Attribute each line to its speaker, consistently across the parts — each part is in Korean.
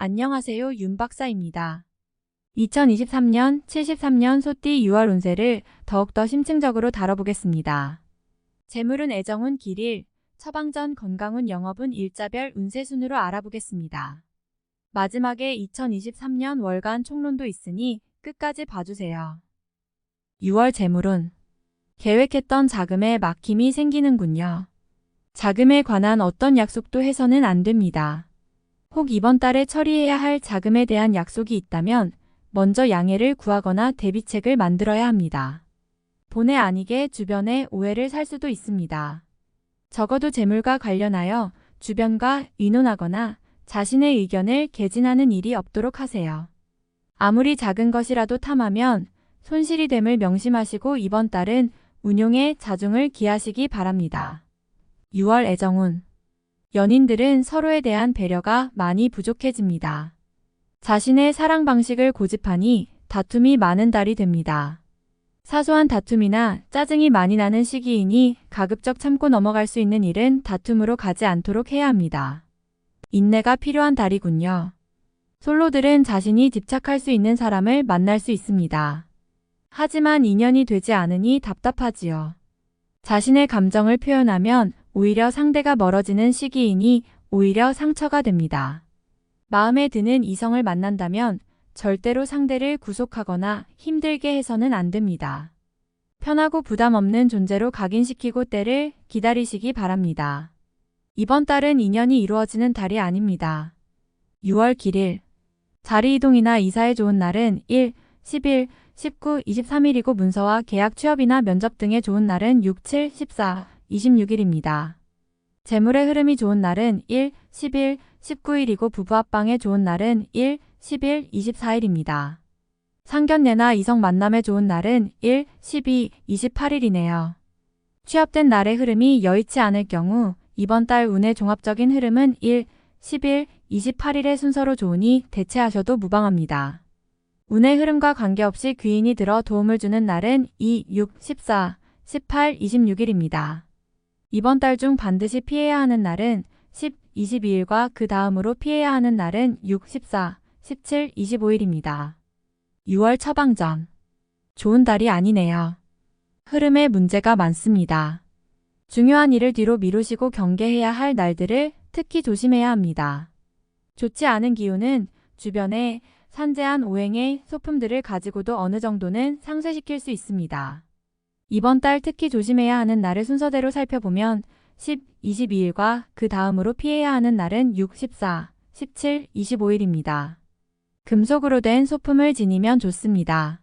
Speaker 1: 안녕하세요. 윤 박사입니다. 2023년 73년 소띠 6월 운세를 더욱더 심층적으로 다뤄보겠습니다. 재물운 애정운 길일, 처방전 건강운 영업운 일자별 운세 순으로 알아보겠습니다. 마지막에 2023년 월간 총론도 있으니 끝까지 봐주세요. 6월 재물운. 계획했던 자금에 막힘이 생기는군요. 자금에 관한 어떤 약속도 해서는 안 됩니다. 혹 이번 달에 처리해야 할 자금에 대한 약속이 있다면 먼저 양해를 구하거나 대비책을 만들어야 합니다. 본의 아니게 주변에 오해를 살 수도 있습니다. 적어도 재물과 관련하여 주변과 의논하거나 자신의 의견을 개진하는 일이 없도록 하세요. 아무리 작은 것이라도 탐하면 손실이 됨을 명심하시고 이번 달은 운용에 자중을 기하시기 바랍니다. 6월 애정운. 연인들은 서로에 대한 배려가 많이 부족해집니다. 자신의 사랑 방식을 고집하니 다툼이 많은 달이 됩니다. 사소한 다툼이나 짜증이 많이 나는 시기이니 가급적 참고 넘어갈 수 있는 일은 다툼으로 가지 않도록 해야 합니다. 인내가 필요한 달이군요. 솔로들은 자신이 집착할 수 있는 사람을 만날 수 있습니다. 하지만 인연이 되지 않으니 답답하지요. 자신의 감정을 표현하면 오히려 상대가 멀어지는 시기이니 오히려 상처가 됩니다. 마음에 드는 이성을 만난다면 절대로 상대를 구속하거나 힘들게 해서는 안 됩니다. 편하고 부담 없는 존재로 각인시키고 때를 기다리시기 바랍니다. 이번 달은 인연이 이루어지는 달이 아닙니다. 6월 길일. 자리 이동이나 이사에 좋은 날은 1, 11, 19, 23일이고 문서와 계약 취업이나 면접 등에 좋은 날은 6, 7, 14, 26일입니다. 재물의 흐름이 좋은 날은 1, 11, 19일이고 부부 합방에 좋은 날은 1, 11, 24일입니다. 상견례나 이성 만남에 좋은 날은 1, 12, 28일이네요. 취업된 날의 흐름이 여의치 않을 경우 이번 달 운의 종합적인 흐름은 1, 11, 28일의 순서로 좋으니 대체하셔도 무방합니다. 운의 흐름과 관계없이 귀인이 들어 도움을 주는 날은 2, 6, 14, 18, 26일입니다. 이번 달 중 반드시 피해야 하는 날은 10, 22일과 그 다음으로 피해야 하는 날은 6, 14, 17, 25일입니다. 6월 처방전. 좋은 달이 아니네요. 흐름에 문제가 많습니다. 중요한 일을 뒤로 미루시고 경계해야 할 날들을 특히 조심해야 합니다. 좋지 않은 기운은 주변에 산재한 오행의 소품들을 가지고도 어느 정도는 상쇄시킬 수 있습니다. 이번 달 특히 조심해야 하는 날을 순서대로 살펴보면 10, 22일과 그 다음으로 피해야 하는 날은 6, 14, 17, 25일입니다. 금속으로 된 소품을 지니면 좋습니다.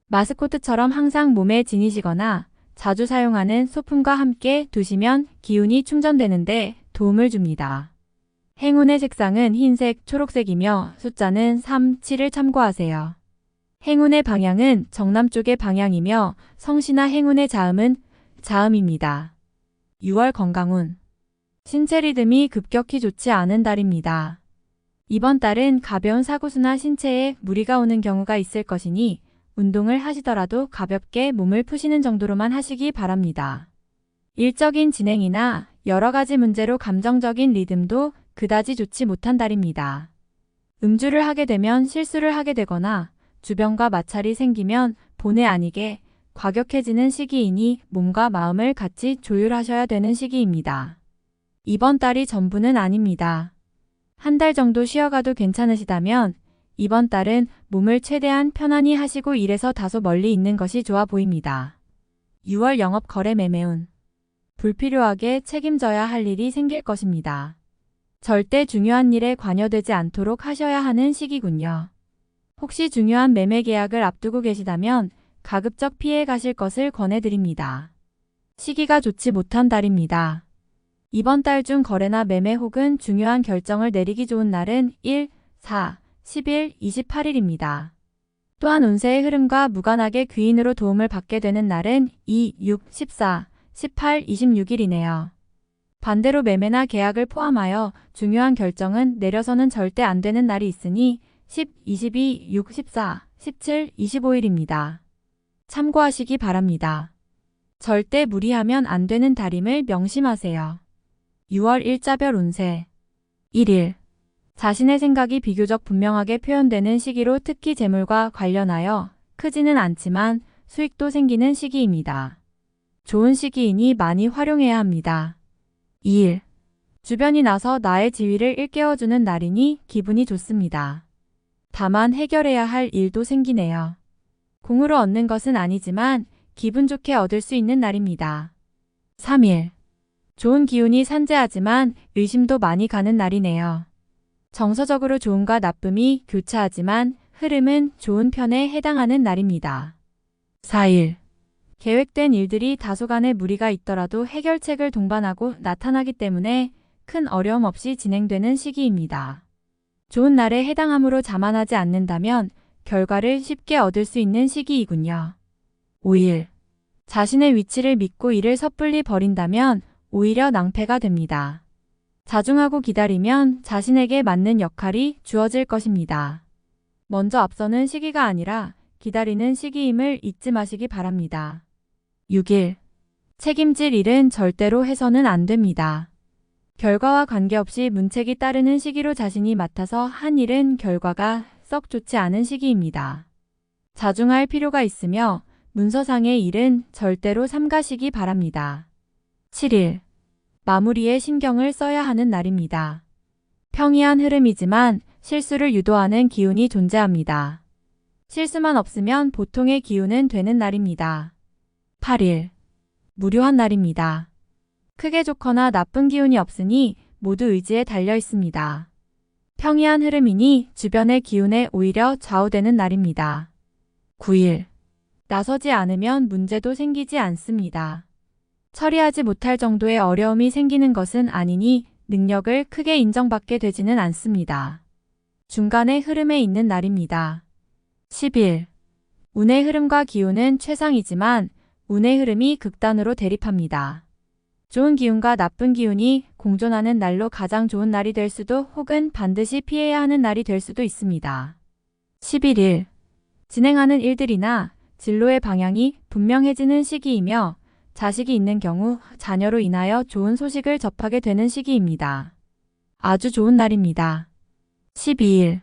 Speaker 1: 마스코트처럼 항상 몸에 지니시거나 자주 사용하는 소품과 함께 두시면 기운이 충전되는데 도움을 줍니다. 행운의 색상은 흰색, 초록색이며 숫자는 3, 7을 참고하세요. 행운의 방향은 정남쪽의 방향이며 성씨나 행운의 자음은 자음입니다. 6월 건강운. 신체 리듬이 급격히 좋지 않은 달입니다. 이번 달은 가벼운 사고수나 신체에 무리가 오는 경우가 있을 것이니 운동을 하시더라도 가볍게 몸을 푸시는 정도로만 하시기 바랍니다. 일적인 진행이나 여러 가지 문제로 감정적인 리듬도 그다지 좋지 못한 달입니다. 음주를 하게 되면 실수를 하게 되거나 주변과 마찰이 생기면 본의 아니게 과격해지는 시기이니 몸과 마음을 같이 조율하셔야 되는 시기입니다. 이번 달이 전부는 아닙니다. 한 달 정도 쉬어가도 괜찮으시다면 이번 달은 몸을 최대한 편안히 하시고 일에서 다소 멀리 있는 것이 좋아 보입니다. 6월 영업 거래 매매운. 불필요하게 책임져야 할 일이 생길 것입니다. 절대 중요한 일에 관여되지 않도록 하셔야 하는 시기군요. 혹시 중요한 매매 계약을 앞두고 계시다면 가급적 피해 가실 것을 권해드립니다. 시기가 좋지 못한 달입니다. 이번 달 중 거래나 매매 혹은 중요한 결정을 내리기 좋은 날은 1, 4, 10일, 28일입니다. 또한 운세의 흐름과 무관하게 귀인으로 도움을 받게 되는 날은 2, 6, 14, 18, 26일이네요. 반대로 매매나 계약을 포함하여 중요한 결정은 내려서는 절대 안 되는 날이 있으니 10, 22, 6, 14, 17, 25일입니다. 참고하시기 바랍니다. 절대 무리하면 안 되는 달임을 명심하세요. 6월 일자별 운세. 1일. 자신의 생각이 비교적 분명하게 표현되는 시기로 특히 재물과 관련하여 크지는 않지만 수익도 생기는 시기입니다. 좋은 시기이니 많이 활용해야 합니다. 2일. 주변이 나서 나의 지위를 일깨워주는 날이니 기분이 좋습니다. 다만 해결해야 할 일도 생기네요. 공으로 얻는 것은 아니지만 기분 좋게 얻을 수 있는 날입니다. 3일. 좋은 기운이 산재하지만 의심도 많이 가는 날이네요. 정서적으로 좋음과 나쁨이 교차하지만 흐름은 좋은 편에 해당하는 날입니다. 4일. 계획된 일들이 다소간의 무리가 있더라도 해결책을 동반하고 나타나기 때문에 큰 어려움 없이 진행되는 시기입니다. 좋은 날에 해당하므로 자만하지 않는다면 결과를 쉽게 얻을 수 있는 시기이군요. 5일. 자신의 위치를 믿고 일을 섣불리 버린다면 오히려 낭패가 됩니다. 자중하고 기다리면 자신에게 맞는 역할이 주어질 것입니다. 먼저 앞서는 시기가 아니라 기다리는 시기임을 잊지 마시기 바랍니다. 6일. 책임질 일은 절대로 해서는 안 됩니다. 결과와 관계없이 문책이 따르는 시기로 자신이 맡아서 한 일은 결과가 썩 좋지 않은 시기입니다. 자중할 필요가 있으며 문서상의 일은 절대로 삼가시기 바랍니다. 7일. 마무리에 신경을 써야 하는 날입니다. 평이한 흐름이지만 실수를 유도하는 기운이 존재합니다. 실수만 없으면 보통의 기운은 되는 날입니다. 8일. 무료한 날입니다. 크게 좋거나 나쁜 기운이 없으니 모두 의지에 달려 있습니다. 평이한 흐름이니 주변의 기운에 오히려 좌우되는 날입니다. 9일. 나서지 않으면 문제도 생기지 않습니다. 처리하지 못할 정도의 어려움이 생기는 것은 아니니 능력을 크게 인정받게 되지는 않습니다. 중간의 흐름에 있는 날입니다. 10일. 운의 흐름과 기운은 최상이지만 운의 흐름이 극단으로 대립합니다. 좋은 기운과 나쁜 기운이 공존하는 날로 가장 좋은 날이 될 수도 혹은 반드시 피해야 하는 날이 될 수도 있습니다. 11일. 진행하는 일들이나 진로의 방향이 분명해지는 시기이며 자식이 있는 경우 자녀로 인하여 좋은 소식을 접하게 되는 시기입니다. 아주 좋은 날입니다. 12일.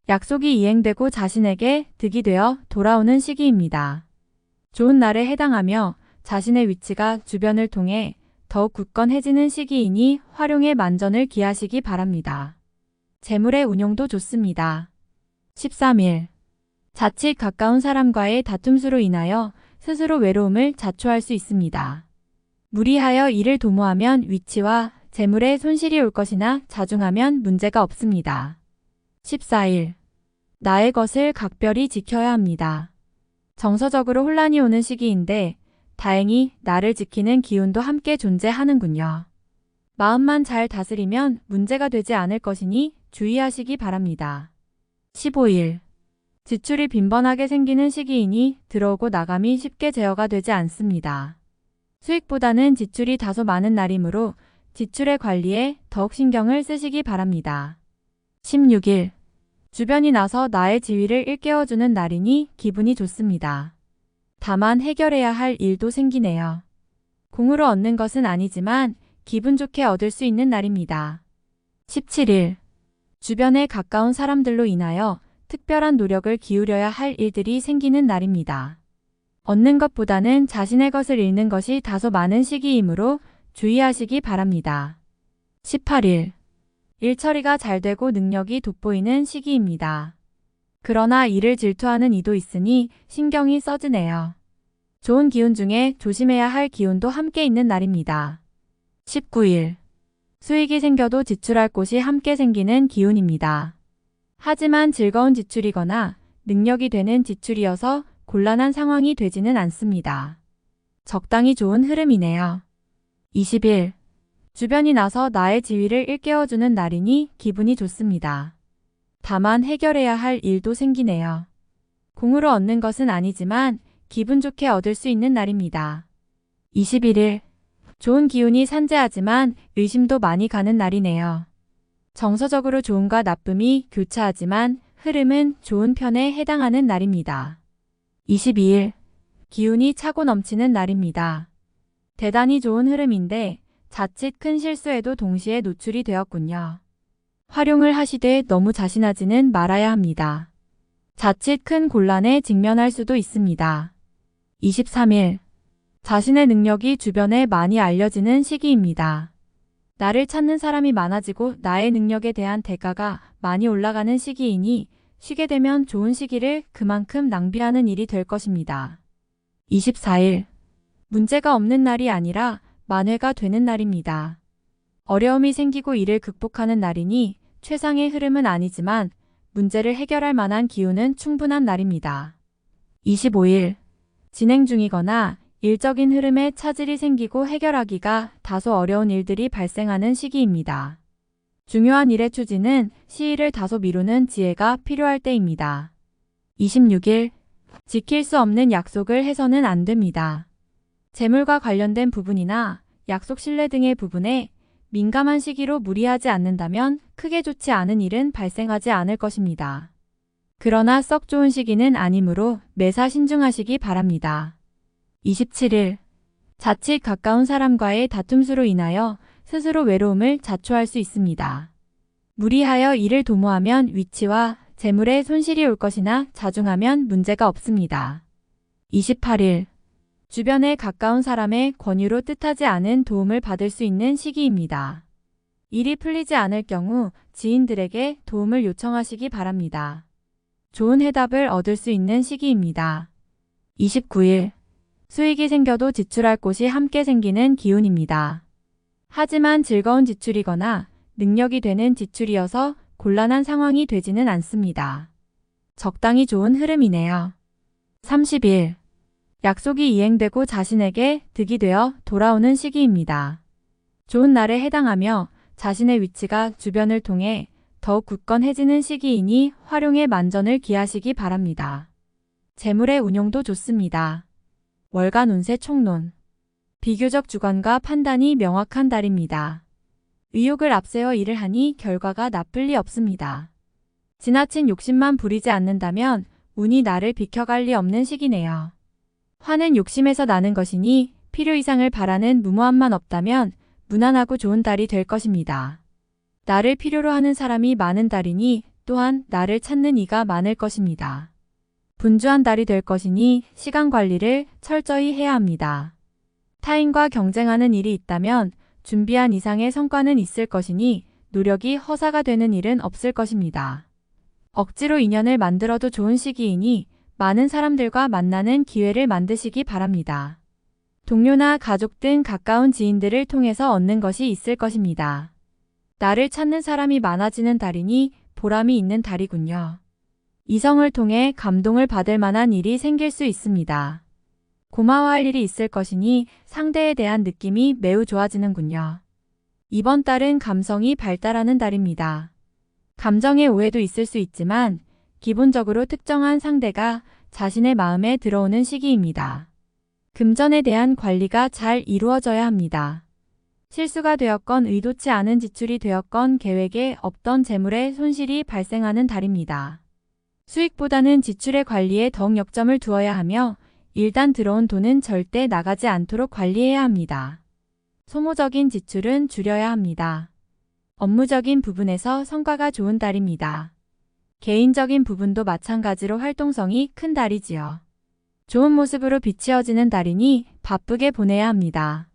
Speaker 1: 약속이 이행되고 자신에게 득이 되어 돌아오는 시기입니다. 좋은 날에 해당하며 자신의 위치가 주변을 통해 더욱 굳건해지는 시기이니 활용에 만전을 기하시기 바랍니다. 재물의 운용도 좋습니다. 13일. 자칫 가까운 사람과의 다툼수로 인하여 스스로 외로움을 자초할 수 있습니다. 무리하여 일을 도모하면 위치와 재물에 손실이 올 것이나 자중하면 문제가 없습니다. 14일. 나의 것을 각별히 지켜야 합니다. 정서적으로 혼란이 오는 시기인데 다행히 나를 지키는 기운도 함께 존재하는군요. 마음만 잘 다스리면 문제가 되지 않을 것이니 주의하시기 바랍니다. 15일. 지출이 빈번하게 생기는 시기이니 들어오고 나감이 쉽게 제어가 되지 않습니다. 수익보다는 지출이 다소 많은 날이므로 지출의 관리에 더욱 신경을 쓰시기 바랍니다. 16일. 주변이 나서 나의 지위를 일깨워주는 날이니 기분이 좋습니다. 다만 해결해야 할 일도 생기네요. 공으로 얻는 것은 아니지만 기분 좋게 얻을 수 있는 날입니다. 17일. 주변에 가까운 사람들로 인하여 특별한 노력을 기울여야 할 일들이 생기는 날입니다. 얻는 것보다는 자신의 것을 잃는 것이 다소 많은 시기이므로 주의하시기 바랍니다. 18일. 일 처리가 잘 되고 능력이 돋보이는 시기입니다. 그러나 이를 질투하는 이도 있으니 신경이 써지네요. 좋은 기운 중에 조심해야 할 기운도 함께 있는 날입니다. 19일. 수익이 생겨도 지출할 곳이 함께 생기는 기운입니다. 하지만 즐거운 지출이거나 능력이 되는 지출이어서 곤란한 상황이 되지는 않습니다. 적당히 좋은 흐름이네요. 20일. 주변이 나서 나의 지위를 일깨워주는 날이니 기분이 좋습니다. 다만 해결해야 할 일도 생기네요. 공으로 얻는 것은 아니지만 기분 좋게 얻을 수 있는 날입니다. 21일. 좋은 기운이 산재하지만 의심도 많이 가는 날이네요. 정서적으로 좋음과 나쁨이 교차하지만 흐름은 좋은 편에 해당하는 날입니다. 22일. 기운이 차고 넘치는 날입니다. 대단히 좋은 흐름인데 자칫 큰 실수에도 동시에 노출이 되었군요. 활용을 하시되 너무 자신하지는 말아야 합니다. 자칫 큰 곤란에 직면할 수도 있습니다. 23일. 자신의 능력이 주변에 많이 알려지는 시기입니다. 나를 찾는 사람이 많아지고 나의 능력에 대한 대가가 많이 올라가는 시기이니 쉬게 되면 좋은 시기를 그만큼 낭비하는 일이 될 것입니다. 24일. 문제가 없는 날이 아니라 만회가 되는 날입니다. 어려움이 생기고 이를 극복하는 날이니 최상의 흐름은 아니지만 문제를 해결할 만한 기운은 충분한 날입니다. 25일. 진행 중이거나 일적인 흐름에 차질이 생기고 해결하기가 다소 어려운 일들이 발생하는 시기입니다. 중요한 일의 추진은 시일을 다소 미루는 지혜가 필요할 때입니다. 26일. 지킬 수 없는 약속을 해서는 안 됩니다. 재물과 관련된 부분이나 약속 신뢰 등의 부분에 민감한 시기로 무리하지 않는다면 크게 좋지 않은 일은 발생하지 않을 것입니다. 그러나 썩 좋은 시기는 아니므로 매사 신중하시기 바랍니다. 27일. 자칫 가까운 사람과의 다툼수로 인하여 스스로 외로움을 자초할 수 있습니다. 무리하여 일을 도모하면 위치와 재물에 손실이 올 것이나 자중하면 문제가 없습니다. 28일. 주변에 가까운 사람의 권유로 뜻하지 않은 도움을 받을 수 있는 시기입니다. 일이 풀리지 않을 경우 지인들에게 도움을 요청하시기 바랍니다. 좋은 해답을 얻을 수 있는 시기입니다. 29일. 수익이 생겨도 지출할 곳이 함께 생기는 기운입니다. 하지만 즐거운 지출이거나 능력이 되는 지출이어서 곤란한 상황이 되지는 않습니다. 적당히 좋은 흐름이네요. 30일. 약속이 이행되고 자신에게 득이 되어 돌아오는 시기입니다. 좋은 날에 해당하며 자신의 위치가 주변을 통해 더욱 굳건해지는 시기이니 활용에 만전을 기하시기 바랍니다. 재물의 운용도 좋습니다. 월간 운세 총론. 비교적 주관과 판단이 명확한 달입니다. 의욕을 앞세워 일을 하니 결과가 나쁠 리 없습니다. 지나친 욕심만 부리지 않는다면 운이 나를 비켜갈 리 없는 시기네요. 화는 욕심에서 나는 것이니 필요 이상을 바라는 무모함만 없다면 무난하고 좋은 달이 될 것입니다. 나를 필요로 하는 사람이 많은 달이니 또한 나를 찾는 이가 많을 것입니다. 분주한 달이 될 것이니 시간 관리를 철저히 해야 합니다. 타인과 경쟁하는 일이 있다면 준비한 이상의 성과는 있을 것이니 노력이 허사가 되는 일은 없을 것입니다. 억지로 인연을 만들어도 좋은 시기이니 많은 사람들과 만나는 기회를 만드시기 바랍니다. 동료나 가족 등 가까운 지인들을 통해서 얻는 것이 있을 것입니다. 나를 찾는 사람이 많아지는 달이니 보람이 있는 달이군요. 이성을 통해 감동을 받을 만한 일이 생길 수 있습니다. 고마워할 일이 있을 것이니 상대에 대한 느낌이 매우 좋아지는군요. 이번 달은 감성이 발달하는 달입니다. 감정의 오해도 있을 수 있지만 기본적으로 특정한 상대가 자신의 마음에 들어오는 시기입니다. 금전에 대한 관리가 잘 이루어져야 합니다. 실수가 되었건 의도치 않은 지출이 되었건 계획에 없던 재물의 손실이 발생하는 달입니다. 수익보다는 지출의 관리에 더욱 역점을 두어야 하며 일단 들어온 돈은 절대 나가지 않도록 관리해야 합니다. 소모적인 지출은 줄여야 합니다. 업무적인 부분에서 성과가 좋은 달입니다. 개인적인 부분도 마찬가지로 활동성이 큰 달이지요. 좋은 모습으로 비치어지는 달이니 바쁘게 보내야 합니다.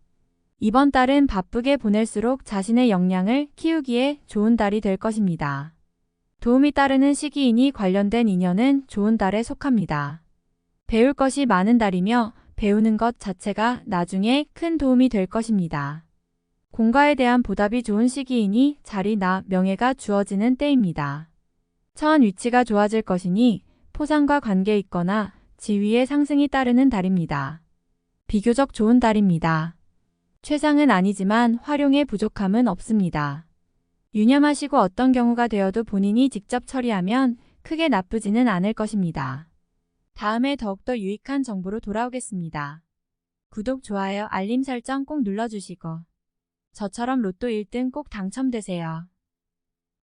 Speaker 1: 이번 달은 바쁘게 보낼수록 자신의 역량을 키우기에 좋은 달이 될 것입니다. 도움이 따르는 시기이니 관련된 인연은 좋은 달에 속합니다. 배울 것이 많은 달이며 배우는 것 자체가 나중에 큰 도움이 될 것입니다. 공과에 대한 보답이 좋은 시기이니 자리나 명예가 주어지는 때입니다. 처한 위치가 좋아질 것이니 포상과 관계 있거나 지위의 상승이 따르는 달입니다. 비교적 좋은 달입니다. 최상은 아니지만 활용의 부족함은 없습니다. 유념하시고 어떤 경우가 되어도 본인이 직접 처리하면 크게 나쁘지는 않을 것입니다. 다음에 더욱더 유익한 정보로 돌아오겠습니다. 구독, 좋아요, 알림 설정 꼭 눌러주시고 저처럼 로또 1등 꼭 당첨되세요.